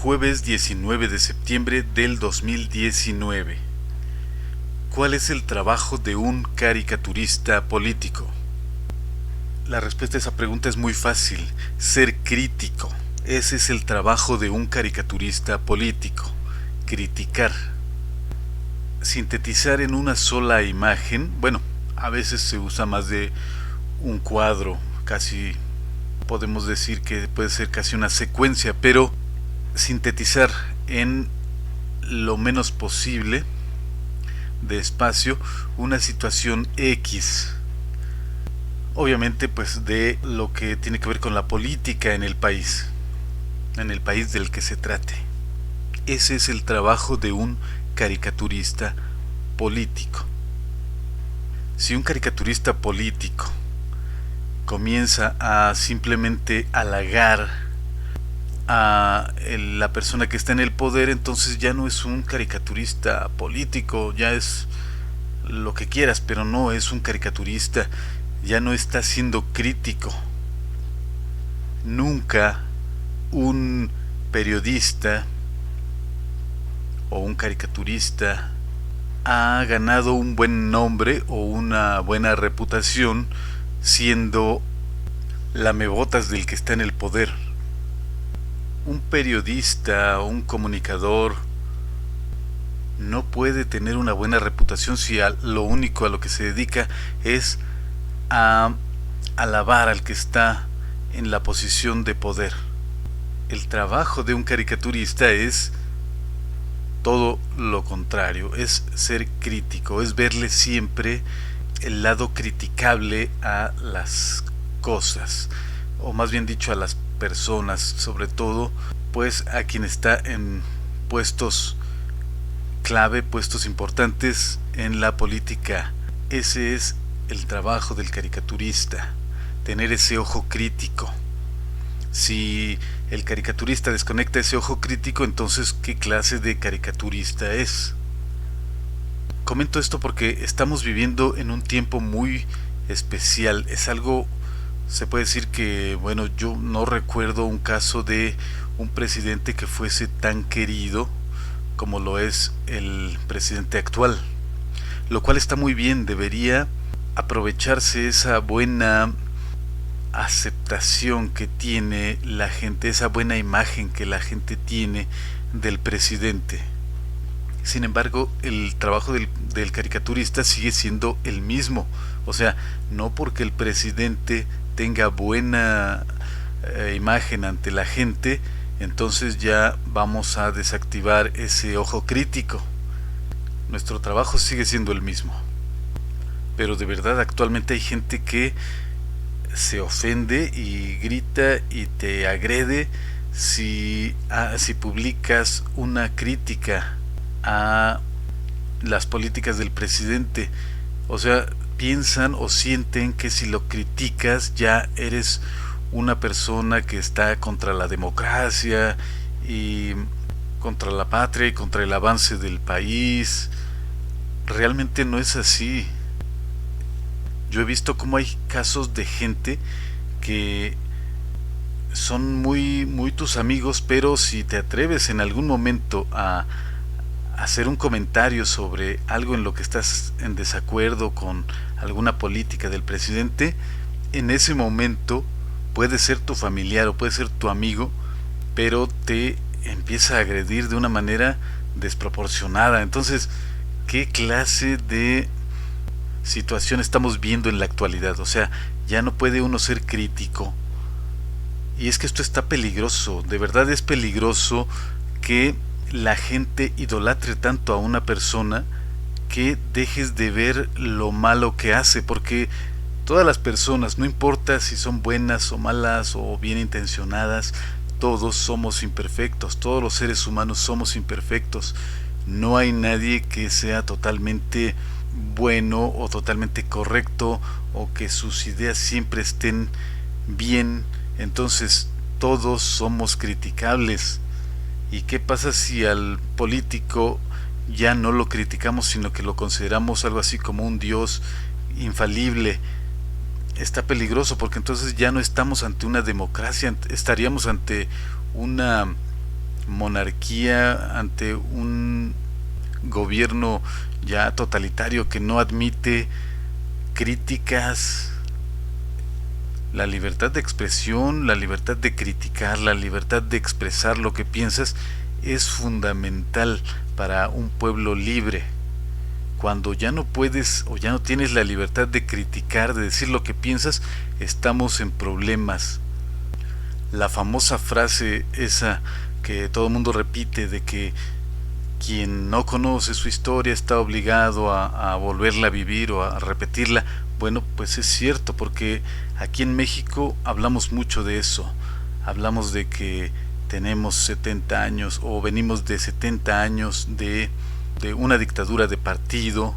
jueves 19 de septiembre del 2019. ¿Cuál es el trabajo de un caricaturista político? La respuesta a esa pregunta es muy fácil: ser crítico. Ese es el trabajo de un caricaturista político: criticar. Sintetizar en una sola imagen, bueno, a veces se usa más de un cuadro, casi podemos decir que puede ser casi una secuencia, pero sintetizar en lo menos posible de espacio una situación X, obviamente pues de lo que tiene que ver con la política en el país del que se trate. Ese es el trabajo de un caricaturista político. Si un caricaturista político comienza a simplemente halagar a la persona que está en el poder, entonces ya no es un caricaturista político, ya es lo que quieras, pero no es un caricaturista, ya no está siendo crítico. Nunca un periodista o un caricaturista ha ganado un buen nombre o una buena reputación siendo lamebotas del que está en el poder. Un periodista o un comunicador no puede tener una buena reputación si lo único a lo que se dedica es a alabar al que está en la posición de poder. El trabajo de un caricaturista es todo lo contrario, es ser crítico, es verle siempre el lado criticable a las cosas, o más bien dicho a las personas, sobre todo pues a quien está en puestos clave, puestos importantes en la política. Ese es el trabajo del caricaturista, tener ese ojo crítico. Si el caricaturista desconecta ese ojo crítico, entonces ¿qué clase de caricaturista es? Comento esto porque estamos viviendo en un tiempo muy especial. Es algo, se puede decir que, bueno, yo no recuerdo un caso de un presidente que fuese tan querido como lo es el presidente actual, lo cual está muy bien. Debería aprovecharse esa buena aceptación que tiene la gente, esa buena imagen que la gente tiene del presidente. Sin embargo, el trabajo del caricaturista sigue siendo el mismo. O sea, no porque el presidente tenga buena imagen ante la gente, entonces ya vamos a desactivar ese ojo crítico. Nuestro trabajo sigue siendo el mismo. Pero de verdad, actualmente hay gente que se ofende y grita y te agrede si publicas una crítica a las políticas del presidente. O sea, piensan o sienten que si lo criticas ya eres una persona que está contra la democracia y contra la patria y contra el avance del país. Realmente no es así. Yo he visto cómo hay casos de gente que son muy tus amigos, pero si te atreves en algún momento a hacer un comentario sobre algo en lo que estás en desacuerdo con alguna política del presidente, en ese momento puede ser tu familiar o puede ser tu amigo, pero te empieza a agredir de una manera desproporcionada. Entonces, ¿qué clase de situación estamos viendo en la actualidad? O sea, ya no puede uno ser crítico. Y es que esto está peligroso, de verdad es peligroso que la gente idolatre tanto a una persona que dejes de ver lo malo que hace, porque todas las personas, no importa si son buenas o malas o bien intencionadas, todos somos imperfectos, todos los seres humanos somos imperfectos. No hay nadie que sea totalmente bueno o totalmente correcto o que sus ideas siempre estén bien. Entonces todos somos criticables. ¿Y qué pasa si al político ya no lo criticamos, sino que lo consideramos algo así como un dios infalible? Está peligroso, porque entonces ya no estamos ante una democracia, estaríamos ante una monarquía, ante un gobierno ya totalitario que no admite críticas. La libertad de expresión, la libertad de criticar, la libertad de expresar lo que piensas es fundamental para un pueblo libre. Cuando ya no puedes o ya no tienes la libertad de criticar, de decir lo que piensas, estamos en problemas. La famosa frase esa que todo el mundo repite de que quien no conoce su historia está obligado a volverla a vivir o a repetirla. Bueno, pues es cierto, porque aquí en México hablamos mucho de eso. Hablamos de que tenemos 70 años o venimos de 70 años de una dictadura de partido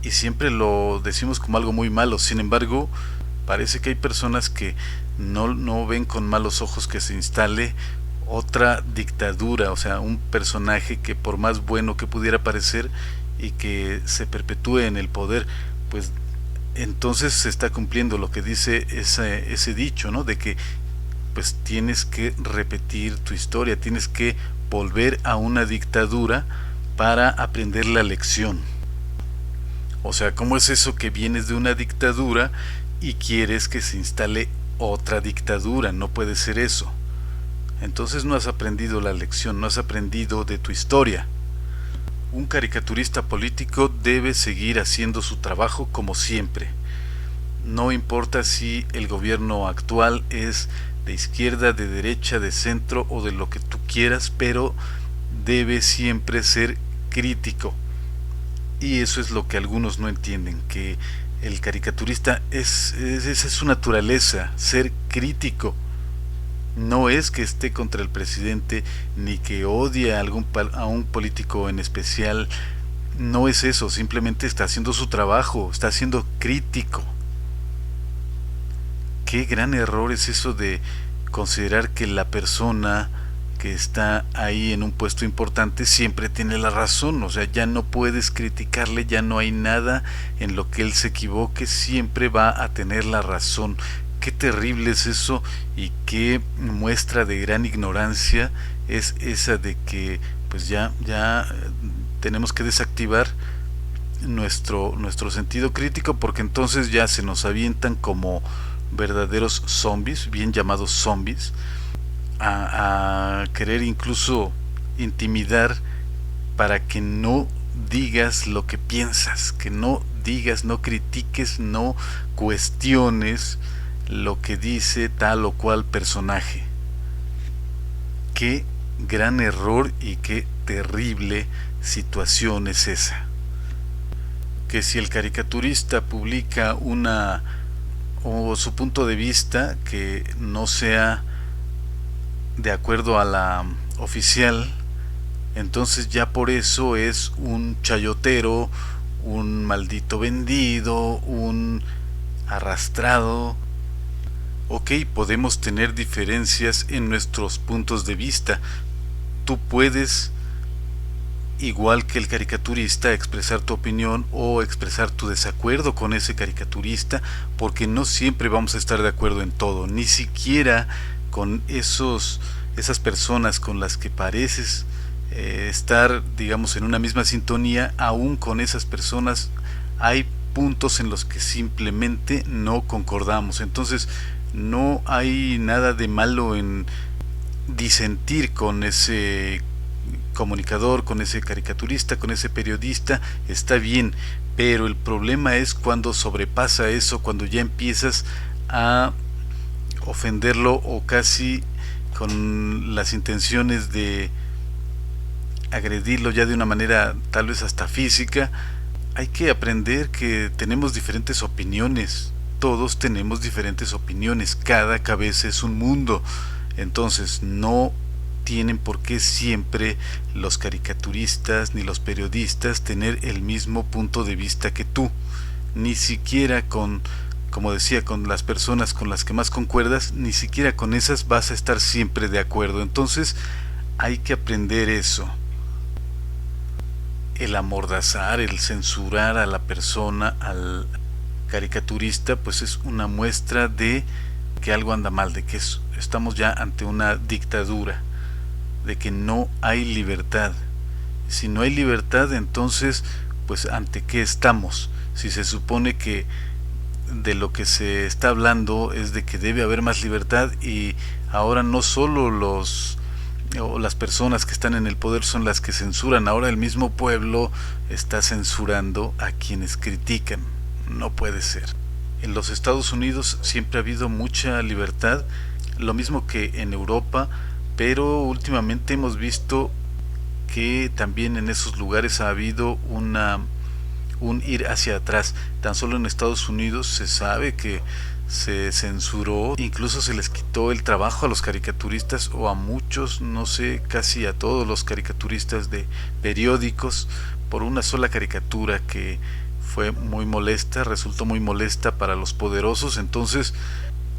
y siempre lo decimos como algo muy malo. Sin embargo, parece que hay personas que no ven con malos ojos que se instale otra dictadura, o sea, un personaje que por más bueno que pudiera parecer y que se perpetúe en el poder, pues entonces se está cumpliendo lo que dice ese dicho, ¿no? De que pues tienes que repetir tu historia, tienes que volver a una dictadura para aprender la lección. O sea, ¿cómo es eso que vienes de una dictadura y quieres que se instale otra dictadura? No puede ser eso. Entonces no has aprendido la lección, no has aprendido de tu historia. Un caricaturista político debe seguir haciendo su trabajo como siempre. No importa si el gobierno actual es de izquierda, de derecha, de centro o de lo que tú quieras, pero debe siempre ser crítico. Y eso es lo que algunos no entienden, que el caricaturista esa es su naturaleza, ser crítico. No es que esté contra el presidente ni que odie a un político en especial. No es eso, simplemente está haciendo su trabajo, está siendo crítico. Qué gran error es eso de considerar que la persona que está ahí en un puesto importante siempre tiene la razón. O sea, ya no puedes criticarle, ya no hay nada en lo que él se equivoque, siempre va a tener la razón. Qué terrible es eso y qué muestra de gran ignorancia es esa de que pues ya tenemos que desactivar nuestro sentido crítico, porque entonces ya se nos avientan como verdaderos zombies, bien llamados zombies, a querer incluso intimidar para que no digas lo que piensas, que no digas, no critiques, no cuestiones lo que dice tal o cual personaje. Qué gran error y qué terrible situación es esa. Que si el caricaturista publica su punto de vista que no sea de acuerdo a la oficial, entonces ya por eso es un chayotero, un maldito vendido, un arrastrado. Ok, podemos tener diferencias en nuestros puntos de vista. Tú puedes, igual que el caricaturista, expresar tu opinión o expresar tu desacuerdo con ese caricaturista, porque no siempre vamos a estar de acuerdo en todo, ni siquiera con esas personas con las que pareces estar, digamos, en una misma sintonía. Aún con esas personas hay puntos en los que simplemente no concordamos. Entonces no hay nada de malo en disentir con ese comunicador, con ese caricaturista, con ese periodista, está bien, pero el problema es cuando sobrepasa eso, cuando ya empiezas a ofenderlo o casi con las intenciones de agredirlo ya de una manera tal vez hasta física. Hay que aprender que tenemos diferentes opiniones, todos tenemos diferentes opiniones, cada cabeza es un mundo. Entonces no tienen por qué siempre los caricaturistas ni los periodistas tener el mismo punto de vista que tú, ni siquiera como decía, con las personas con las que más concuerdas, ni siquiera con esas vas a estar siempre de acuerdo. Entonces hay que aprender eso. El amordazar, el censurar a la persona, al caricaturista, pues es una muestra de que algo anda mal, de que estamos ya ante una dictadura. de que no hay libertad. Si no hay libertad, entonces, pues ¿ante qué estamos? Si se supone que de lo que se está hablando es de que debe haber más libertad, y ahora no solo las personas que están en el poder son las que censuran, ahora el mismo pueblo está censurando a quienes critican. No puede ser. En los Estados Unidos siempre ha habido mucha libertad, lo mismo que en Europa, pero últimamente hemos visto que también en esos lugares ha habido un ir hacia atrás. Tan solo en Estados Unidos se sabe que se censuró, incluso se les quitó el trabajo a los caricaturistas, o a muchos, no sé, casi a todos los caricaturistas de periódicos, por una sola caricatura que fue muy molesta, resultó muy molesta para los poderosos. Entonces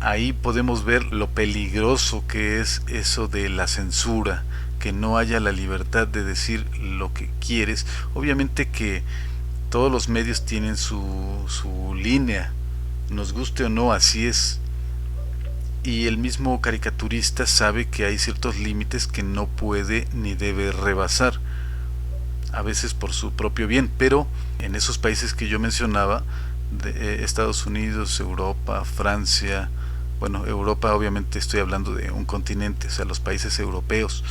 ahí podemos ver lo peligroso que es eso de la censura, que no haya la libertad de decir lo que quieres. Obviamente que todos los medios tienen su línea, nos guste o no, así es. Y el mismo caricaturista sabe que hay ciertos límites que no puede ni debe rebasar, a veces por su propio bien, pero en esos países que yo mencionaba, de Estados Unidos, Europa, Francia, bueno, Europa obviamente estoy hablando de un continente, o sea, los países europeos,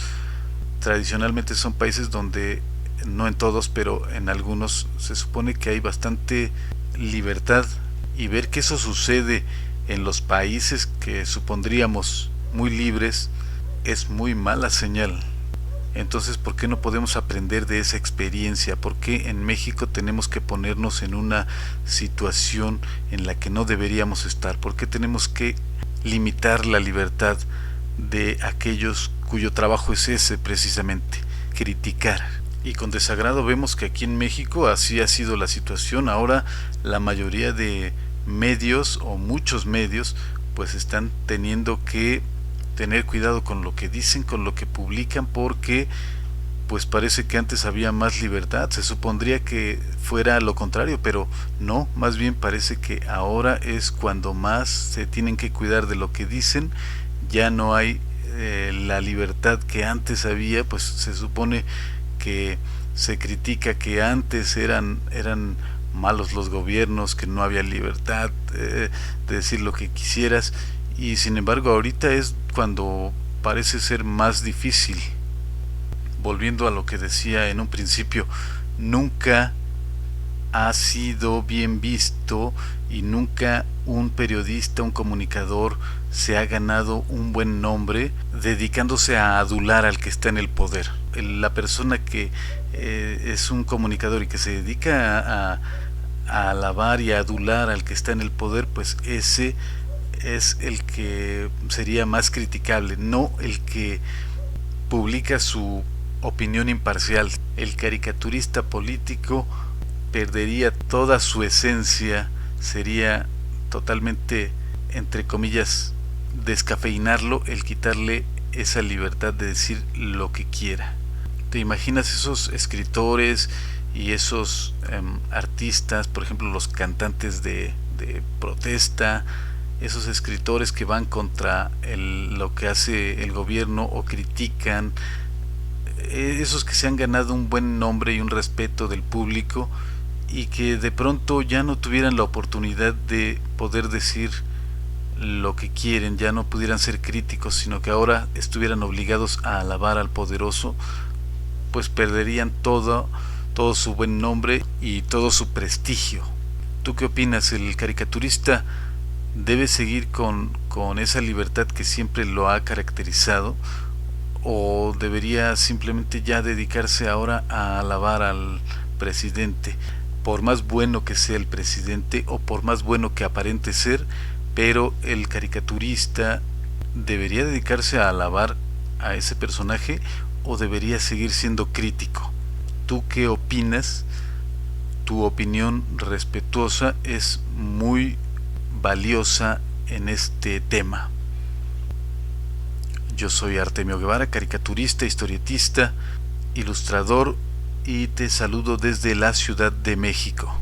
tradicionalmente son países donde, no en todos, pero en algunos, se supone que hay bastante libertad, y ver que eso sucede en los países que supondríamos muy libres es muy mala señal. Entonces, ¿por qué no podemos aprender de esa experiencia? ¿Por qué en México tenemos que ponernos en una situación en la que no deberíamos estar? ¿Por qué tenemos que limitar la libertad de aquellos cuyo trabajo es ese precisamente, criticar? Y con desagrado vemos que aquí en México así ha sido la situación. Ahora la mayoría de medios, o muchos medios, pues están teniendo que tener cuidado con lo que dicen, con lo que publican, porque pues parece que antes había más libertad. Se supondría que fuera lo contrario, pero no, más bien parece que ahora es cuando más se tienen que cuidar de lo que dicen. Ya no hay la libertad que antes había. Pues se supone que se critica que antes eran malos los gobiernos, que no había libertad de decir lo que quisieras, y sin embargo ahorita es cuando parece ser más difícil. Volviendo a lo que decía en un principio, nunca ha sido bien visto, y nunca un periodista, un comunicador se ha ganado un buen nombre dedicándose a adular al que está en el poder. La persona que es un comunicador y que se dedica a alabar y a adular al que está en el poder, pues ese es el que sería más criticable, no el que publica su opinión imparcial. El caricaturista político perdería toda su esencia, sería totalmente, entre comillas, descafeinarlo, el quitarle esa libertad de decir lo que quiera. ¿Te imaginas esos escritores y esos artistas, por ejemplo los cantantes de protesta, esos escritores que van contra lo que hace el gobierno o critican, esos que se han ganado un buen nombre y un respeto del público, y que de pronto ya no tuvieran la oportunidad de poder decir lo que quieren, ya no pudieran ser críticos, sino que ahora estuvieran obligados a alabar al poderoso? Pues perderían todo su buen nombre y todo su prestigio. ¿Tú qué opinas? ¿El caricaturista debe seguir con esa libertad que siempre lo ha caracterizado, o debería simplemente ya dedicarse ahora a alabar al presidente? Por más bueno que sea el presidente, o por más bueno que aparente ser, pero el caricaturista debería dedicarse a alabar a ese personaje, o debería seguir siendo crítico. ¿Tú qué opinas? Tu opinión respetuosa es muy valiosa en este tema. Yo soy Artemio Guevara, caricaturista, historietista, ilustrador, y te saludo desde la Ciudad de México.